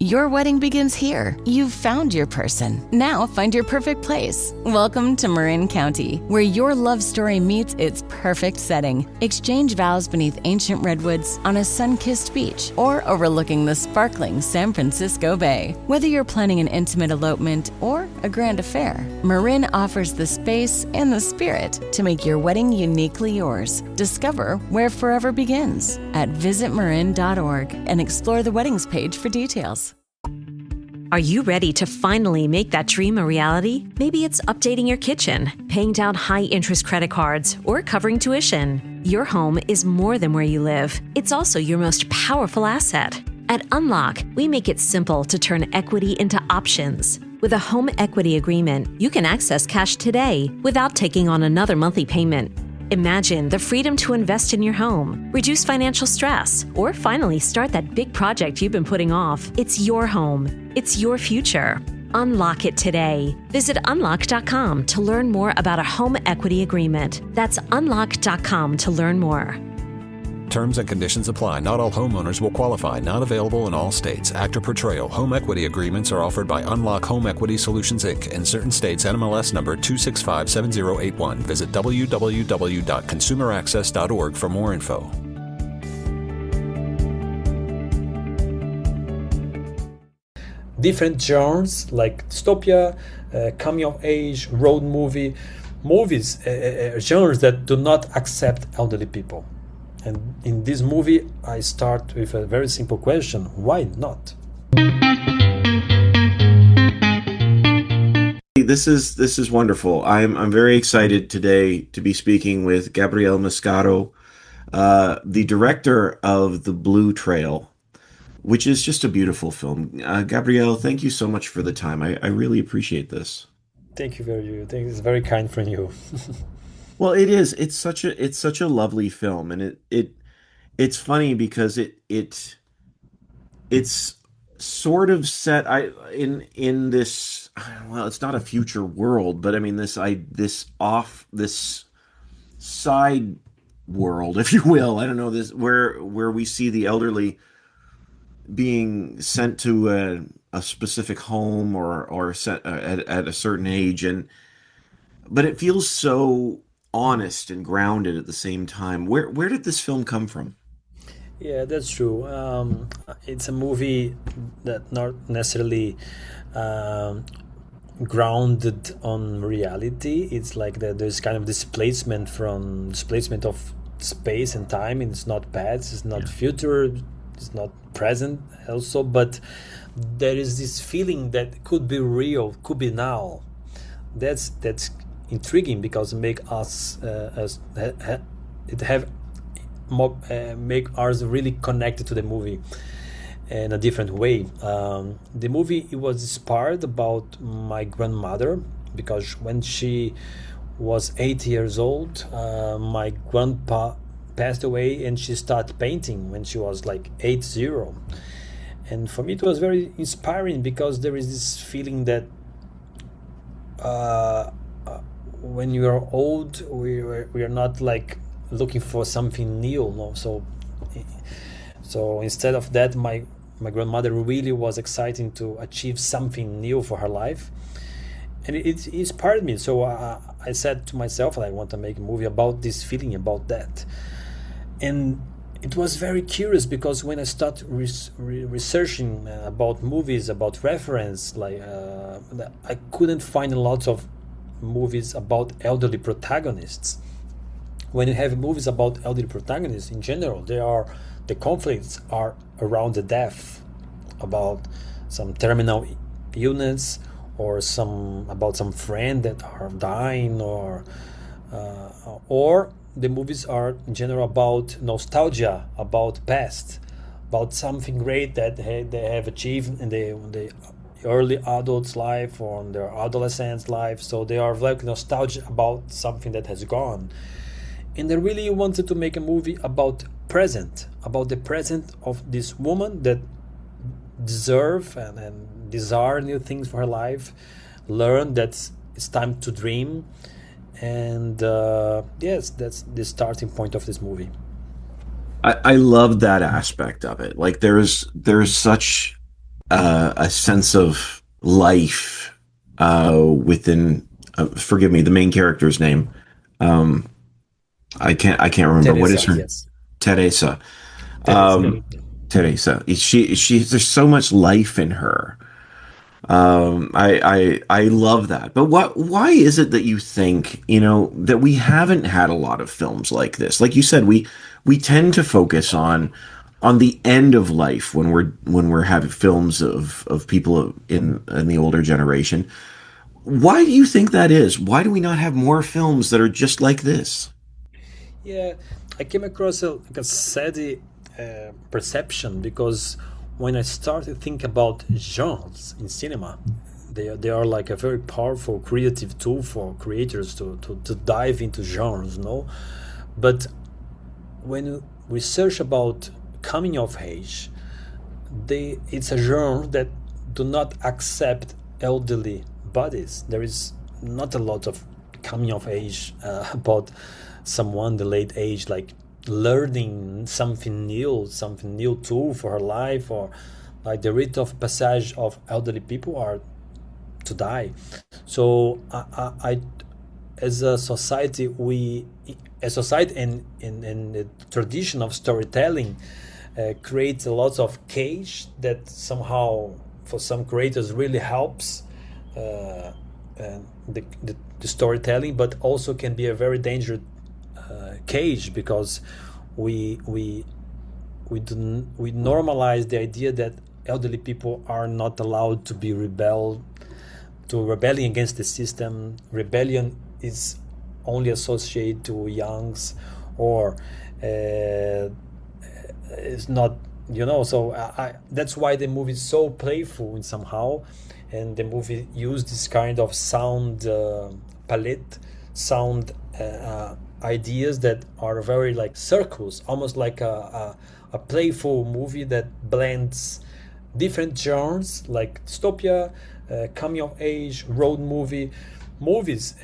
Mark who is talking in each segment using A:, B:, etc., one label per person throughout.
A: Your wedding begins here. You've found your person. Now find your perfect place. Welcome to Marin County, where your love story meets its perfect setting. Exchange vows beneath ancient redwoods on a sun-kissed beach or overlooking the sparkling San Francisco Bay. Whether you're planning an intimate elopement or a grand affair, Marin offers the space and the spirit to make your wedding uniquely yours. Discover where forever begins at visitmarin.org and explore the weddings page for details.
B: Are you ready to finally make that dream a reality? Maybe it's updating your kitchen, paying down high-interest credit cards, or covering tuition. Your home is more than where you live. It's also your most powerful asset. At Unlock, we make it simple to turn equity into options. With a home equity agreement, you can access cash today without taking on another monthly payment. Imagine the freedom to invest in your home, reduce financial stress, or finally start that big project you've been putting off. It's your home. It's your future. Unlock it today. Visit unlock.com to learn more about a home equity agreement. That's unlock.com to learn more.
C: Terms and conditions apply. Not all homeowners will qualify. Not available in all states. Actor Portrayal. Home equity agreements are offered by Unlock Home Equity Solutions, Inc. In certain states, NMLS number 2657081. Visit www.consumeraccess.org for more info.
D: Different genres like dystopia, coming of age, road movies, genres that do not accept elderly people. And in this movie, I start with a very simple question: why not?
E: This is wonderful. I'm very excited today to be speaking with Gabriel Mascaro, the director of The Blue Trail, which is just a beautiful film. Gabriel, thank you so much for the time. I really appreciate this.
D: Thank you it's very kind from you.
E: Well, it is. It's such a lovely film, and it's funny because it's sort of set in this, well, it's not a future world, but I mean this side world, if you will. I don't know, this where we see the elderly being sent to a specific home or set at a certain age, but it feels so honest and grounded at the same time. Where did this film come from?
D: Yeah, that's true. It's a movie that not necessarily grounded on reality. It's like there's kind of displacement of space and time. And it's not past, it's not future, it's not present also, but there is this feeling that could be real, could be now. That's intriguing because make us make us really connected to the movie in a different way. The movie, it was inspired about my grandmother, because when she was 8 years old, my grandpa passed away, and she started painting when she was like 80. And for me it was very inspiring, because there is this feeling that when you are old, we are not like looking for something new, no? So instead of that, my grandmother really was excited to achieve something new for her life, and it inspired me. So I said to myself, I want to make a movie about this feeling, about that. And it was very curious, because when I started researching about movies, about reference, like I couldn't find a lot of movies about elderly protagonists. When you have movies about elderly protagonists in general, the conflicts are around the death, about some terminal illness, or about some friend that are dying, or the movies are in general about nostalgia, about past, about something great that they have achieved in the early adult's life or in their adolescent's life. So they are like nostalgia about something that has gone. And I really wanted to make a movie about the present of this woman that deserve and desire new things for her life, learn that it's time to dream. And yes, that's the starting point of this movie.
E: I love that aspect of it. Like there's such a sense of life within. Forgive me, the main character's name. Um, I can't remember what is
D: Teresa,
E: her.
D: yes.
E: Teresa.
D: Teresa.
E: Teresa. She. There's so much life in her. I love that. But why is it that you think, that we haven't had a lot of films like this? Like you said, we tend to focus on the end of life when we're having films of people in the older generation. Why do you think that is? Why do we not have more films that are just like this?
D: Yeah, I came across like a sad perception because when I started to think about genres in cinema, they are like a very powerful creative tool for creators to dive into genres, no? But when we search about coming of age, it's a genre that do not accept elderly bodies. There is not a lot of coming of age about someone the late age, like learning something new tool for her life, or like the rite of passage of elderly people are to die. So as a society, a society and the tradition of storytelling creates a lot of cage that somehow for some creators really helps uh, the storytelling, but also can be a very dangerous cage because we we we normalize the idea that elderly people are not allowed to be rebelling against the system. Rebellion is only associated to youngs, or it's not, so that's why the movie is so playful in somehow, and the movie used this kind of sound palette, sound ideas that are very like circles, almost like a playful movie that blends different genres like dystopia, coming of age, road movies,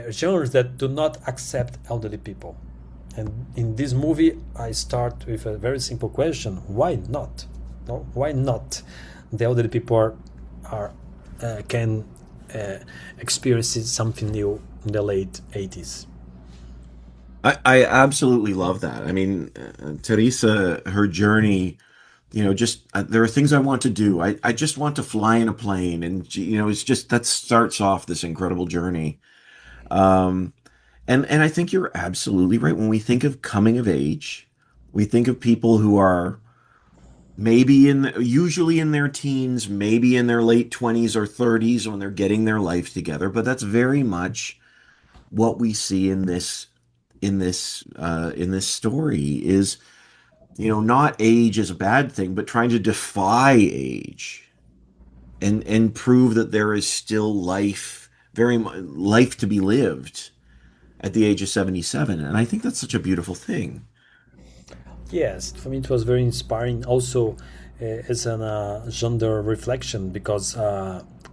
D: genres that do not accept elderly people. And in this movie, I start with a very simple question: why not? No, why not? The elderly people can experience something new in the late 80s.
E: I absolutely love that. I mean, Teresa, her journey, just there are things I want to do. I just want to fly in a plane, and it's just that starts off this incredible journey. Um, and I think you're absolutely right. When we think of coming of age, we think of people who are maybe usually in their teens, maybe in their late 20s or 30s when they're getting their life together. But that's very much what we see in this story is, not age is a bad thing, but trying to defy age and prove that there is still life, very much life to be lived at the age of 77. And I think that's such a beautiful thing.
D: Yes, for me it was very inspiring. Also, as an gender reflection because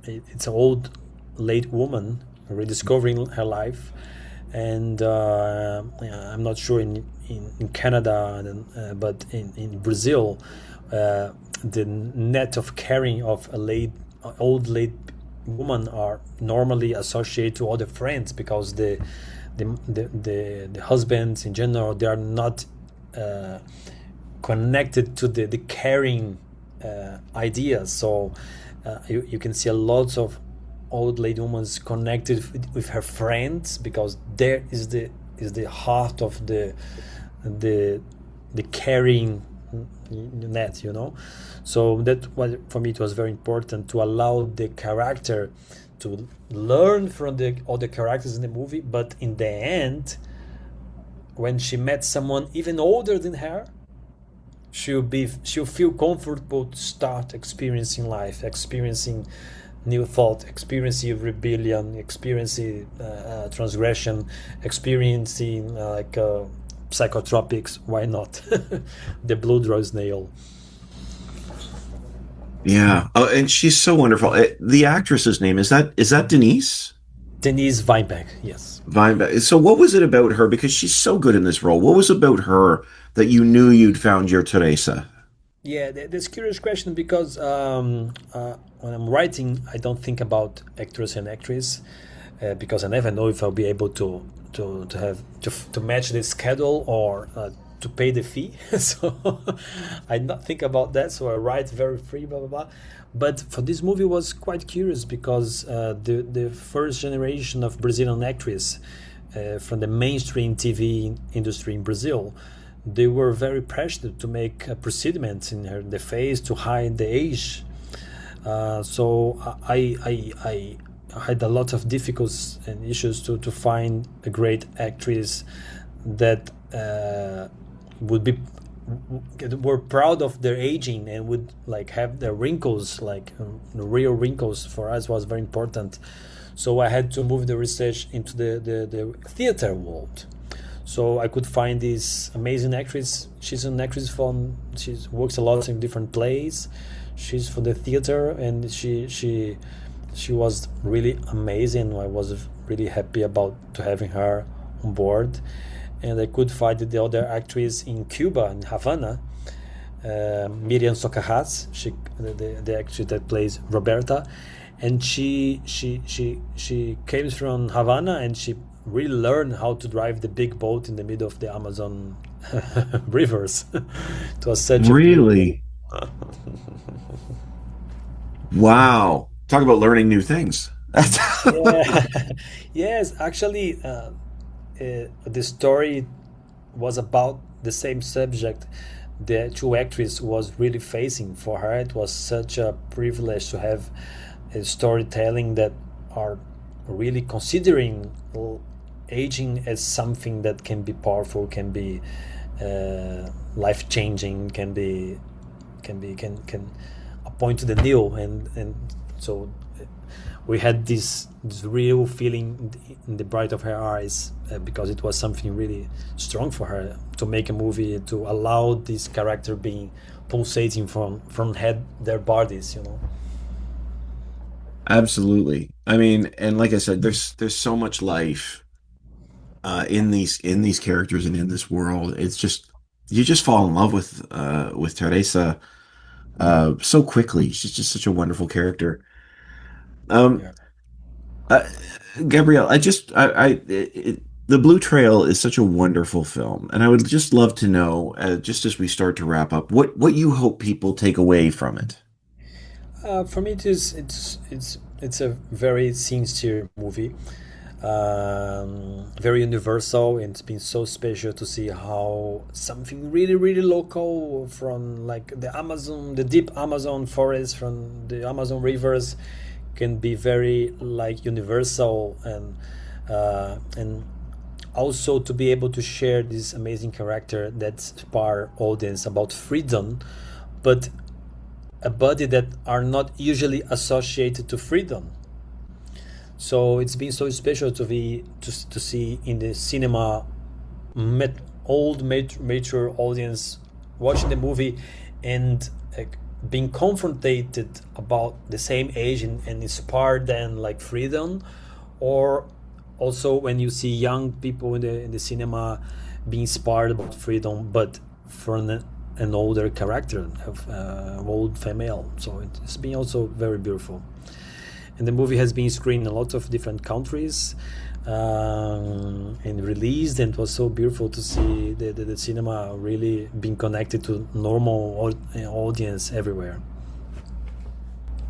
D: it's an old, late woman rediscovering her life, and yeah, I'm not sure in Canada, but in Brazil, the net of caring of a old late woman are normally associated to other friends because the husbands in general, they are not uh, connected to the caring ideas. So you can see a lot of old lady women connected with her friends because there is the heart of the the caring net, so that what for me it was very important to allow the character to learn from the other characters in the movie, but in the end, when she met someone even older than her, she'll feel comfortable to start experiencing life, experiencing new thought, experiencing rebellion, experiencing transgression, experiencing psychotropics. Why not? The blue draw snail.
E: Yeah. Oh, and she's so wonderful. The actress's name is that Denise
D: Denise Weinberg, yes.
E: Vineback. So what was it about her? Because she's so good in this role. What was about her that you knew you'd found your Teresa?
D: Yeah, that's curious question because when I'm writing, I don't think about actors and actresses because I never know if I'll be able to have to match the schedule or to pay the fee. So I not think about that. So I write very free, blah blah blah. But for this movie was quite curious because the first generation of Brazilian actresses from the mainstream TV industry in Brazil, they were very pressured to make procediments in the face to hide the age. So I had a lot of difficulties and issues to find a great actress that would be were proud of their aging and would like have their wrinkles like the real wrinkles for us was very important. So I had to move the research into the theater world. So I could find this amazing actress. She's an actress from. She works a lot in different plays. She's from the theater, and she was really amazing. I was really happy about to having her on board, and I could find the other actress in Cuba, in Havana, Miriam Socarrás. The actress that plays Roberta, and she came from Havana, and she really learned how to drive the big boat in the middle of the Amazon rivers. It was such a beautiful.
E: Really? Wow. Talk about learning new things.
D: Yeah. Yes, actually, the story was about the same subject the two actresses was really facing. For her, it was such a privilege to have a storytelling that are really considering aging as something that can be powerful, can be life changing, can point to the new, and so we had this real feeling in the bright of her eyes because it was something really strong for her to make a movie to allow this character being pulsating from head their bodies, you know.
E: Absolutely. I mean, and like I said, there's so much life in these characters and in this world. It's just you just fall in love with Teresa so quickly. She's just such a wonderful character. Um,
D: Yeah.
E: uh, Gabrielle, the Blue Trail is such a wonderful film, and I would just love to know, just as we start to wrap up, what you hope people take away from it.
D: For me, it's a very sincere movie, very universal, and it's been so special to see how something really, really local from like the Amazon, the deep Amazon forest, from the Amazon rivers, can be very like universal and also to be able to share this amazing character that inspire audience about freedom, but a body that are not usually associated to freedom. So it's been so special to see in the cinema met, old mature audience watching the movie and being confronted about the same age and inspired them like freedom, or also when you see young people in the cinema being inspired about freedom, but from an older character of old female. So it's been also very beautiful. And the movie has been screened in a lot of different countries and released, and it was so beautiful to see the cinema really being connected to normal audience everywhere.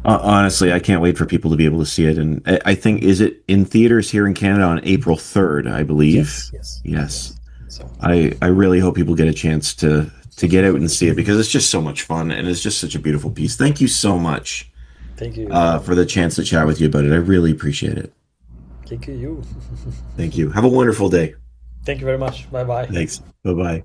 E: Honestly, I can't wait for people to be able to see it. And I think, is it in theaters here in Canada on April 3rd, I believe?
D: Yes, yes,
E: Yes.
D: yes. So
E: I really hope people get a chance to get out and see it because it's just so much fun and it's just such a beautiful piece. Thank you so much
D: thank you,
E: for the chance to chat with you about it. I really appreciate it.
D: thank you.
E: Thank you. Have a wonderful day.
D: Thank you very much. Bye bye.
E: Thanks. Bye bye.